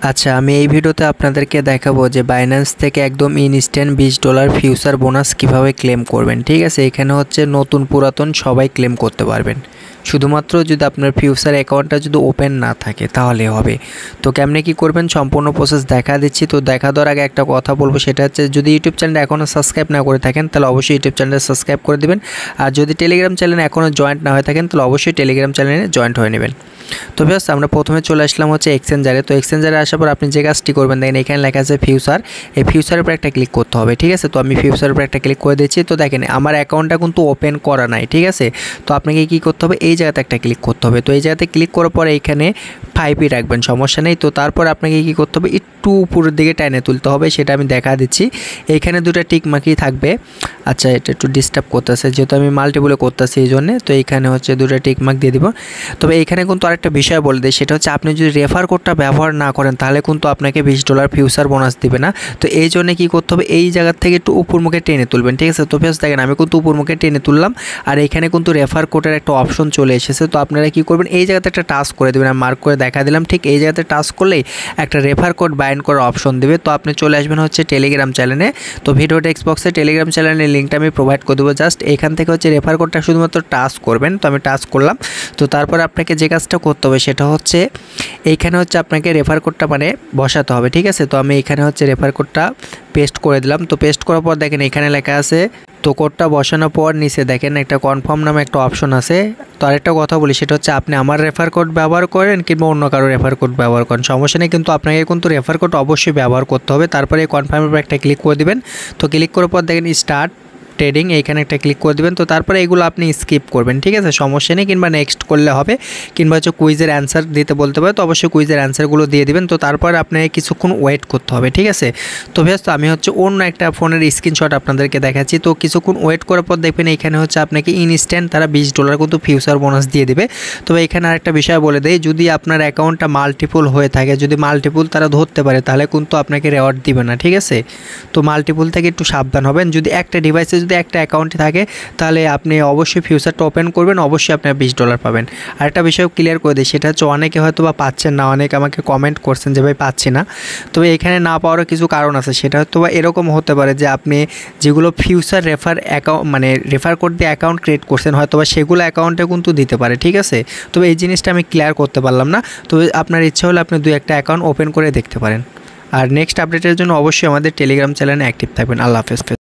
আচ্ছা, আমি এই ভিডিওতে আপনাদেরকে দেখাবো যে বাইন্যান্স থেকে একদম ইনস্ট্যান্ট $20 ফিউচার বোনাস কিভাবে ক্লেম করবেন। ঠিক আছে, এখানে হচ্ছে নতুন পুরাতন সবাই ক্লেম করতে পারবেন, শুধুমাত্র যদি আপনার ফিউচার অ্যাকাউন্টটা যদি ওপেন না থাকে তাহলে হবে। তো কেমনে কি করবেন সম্পূর্ণ প্রসেস দেখা দিচ্ছি। তো দেখা দেওয়ার আগে একটা কথা বলবো, সেটা হচ্ছে যদি ইউটিউব চ্যানেল এখনও সাবস্ক্রাইব না করে থাকেন তাহলে অবশ্যই ইউটিউব চ্যানেলটা সাবস্ক্রাইব করে দেবেন। আর যদি টেলিগ্রাম চ্যানেলে এখনও জয়েন্ট না হয়ে থাকেন তাহলে অবশ্যই টেলিগ্রাম চ্যানেলে জয়েন্ট হয়ে নেবেন। তো বেশ আমরা প্রথমে চলে আসলাম হচ্ছে এক্সচেঞ্জারে। তো এক্সচেঞ্জারে আসার পর আপনি যে কাজটি করবেন, দেখেন এখানে লেখা আছে ফিউচার, এই ফিউচারের উপর একটা ক্লিক করতে হবে। ঠিক আছে, তো আমি ফিউচারের উপর একটা ক্লিক করে দিচ্ছি। তো দেখেন আমার অ্যাকাউন্টটা কিন্তু ওপেন করা নাই। ঠিক আছে, তো আপনাকে কী করতে হবে, এই জায়গাতে একটা ক্লিক করতে হবে। তো এই জায়গাতে ক্লিক করার পরে এখানে 5ই রাখবেন, সমস্যা নেই। তো তারপর আপনাকে কী করতে হবে, একটু উপরের দিকে টেনে তুলতে হবে, সেটা আমি দেখা দিচ্ছি। এইখানে দুটো টিক মার্কই থাকবে। আচ্ছা, এটা একটু ডিস্টার্ব করতেছে যেহেতু আমি মাল্টিপলে করতেছি এই জন্যে। তো এইখানে হচ্ছে দুটো টিক মার্ক দিয়ে দিব। তবে এইখানে কিন্তু আরেকটা বিষয় বলে দিই, সেটা হচ্ছে আপনি যদি রেফার কোডটা ব্যবহার না করেন তাহলে কিন্তু আপনাকে $20 ফিউচার বোনাস দিবে না। তো এই জন্য কী করতে হবে, এই জায়গার থেকে একটু উপর মুখে টেনে তুলবেন। ঠিক আছে, তো বেশ দেখেন আমি কিন্তু উপর মুখে টেনে তুললাম, আর এখানে কিন্তু রেফার কোডের একটা অপশন চলে এসেছে। তো আপনারা কী করবেন, এই জায়গাতে একটা টাচ করে দেবেন, আমি মার্ক করে দেখা দিলাম। ঠিক এই জায়গাতে টাচ করলেই একটা রেফার কোড বাইন্ড করার অপশন দেবে। তো আপনি চলে আসবেন হচ্ছে টেলিগ্রাম চ্যানেলে। তো ভিডিও টেক্সট বক্সে টেলিগ্রাম চ্যানেলের লিঙ্কটা আমি প্রোভাইড করে দেবো। জাস্ট এখান থেকে হচ্ছে রেফার কোডটা শুধুমাত্র টাচ করবেন। তো আমি টাচ করলাম। তো তারপর আপনাকে যে কাজটা করতে হবে সেটা হচ্ছে এইখানে হচ্ছে আপনাকে রেফার কোডটা মানে বসাতে হবে। ঠিক আছে, তো আমি এখানে হচ্ছে রেফার কোডটা পেস্ট করে দিলাম। তো পেস্ট করার পর দেখেন এখানে লেখা আছে, তো কোডটা বসানোর পর নিচে দেখেন একটা কনফার্ম নামে একটা অপশন আছে। তো আরেকটা কথা বলি, সেটা হচ্ছে আপনি আমার রেফার কোড ব্যবহার করেন কিংবা অন্য কারো রেফার কোড ব্যবহার করেন, সমস্যা নেই, কিন্তু আপনাকে কিন্তু রেফার কোড অবশ্যই ব্যবহার করতে হবে। তারপরে এই কনফার্মের উপর একটা ক্লিক করে দিবেন। তো ক্লিক করার পর দেখেন স্টার্ট ট্রেডিং, এইখানে একটা ক্লিক করে দেবেন। তো তারপরে এগুলো আপনি স্কিপ করবেন। ঠিক আছে, সমস্যা নেই, কিংবা নেক্সট করলে হবে, কিংবা হচ্ছে কুইজের অ্যান্সার দিতে বলতে পারে, তো অবশ্যই কুইজের অ্যান্সারগুলো দিয়ে দিবেন। তো তারপর আপনাকে কিছুক্ষণ ওয়েট করতে হবে। ঠিক আছে, তো বেশ তো আমি হচ্ছে অন্য একটা ফোনের স্ক্রিনশট আপনাদেরকে দেখাচ্ছি। তো কিছুক্ষণ ওয়েট করার পর দেখবেন এখানে হচ্ছে আপনাকে ইনস্ট্যান্ট তারা $20 কিন্তু ফিউচার বোনাস দিয়ে দেবে। তবে এখানে আরেকটা বিষয় বলে দেয়, যদি আপনার অ্যাকাউন্টটা মাল্টিপল হয়ে থাকে, যদি মাল্টিপল তারা ধরতে পারে তাহলে কিন্তু আপনাকে রেওয়ার্ড দিবে না। ঠিক আছে, তো মাল্টিপল থেকে একটু সাবধান হবেন। যদি একটা ডিভাইসে যদি একটা অ্যাকাউন্টে থাকে তাহলে আপনি অবশ্যই ফিউচারটা ওপেন করবেন, অবশ্যই আপনি $20 পাবেন। আর একটা বিষয় ক্লিয়ার করে দিই, সেটা হচ্ছে অনেকে হয়তো বা পাচ্ছেন না, অনেকে আমাকে কমেন্ট করছেন যে ভাই পাচ্ছি না। তবে এখানে না পাওয়ারও কিছু কারণ আছে, সেটা হয়তো বা এরকম হতে পারে যে আপনি যেগুলো ফিউচার অ্যাকাউন্ট মানে রেফার কোড দিয়ে অ্যাকাউন্ট ক্রিয়েট করছেন হয়তো বা সেগুলো অ্যাকাউন্টে কিন্তু দিতে পারে। ঠিক আছে, তবে এই জিনিসটা আমি ক্লিয়ার করতে পারলাম না। তবে আপনার ইচ্ছা হলে আপনি 2-1টা অ্যাকাউন্ট ওপেন করে দেখতে পারেন। আর নেক্সট আপডেটের জন্য অবশ্যই আমাদের টেলিগ্রাম চ্যানেলে অ্যাক্টিভ থাকবেন। আল্লাহ হাফেজ।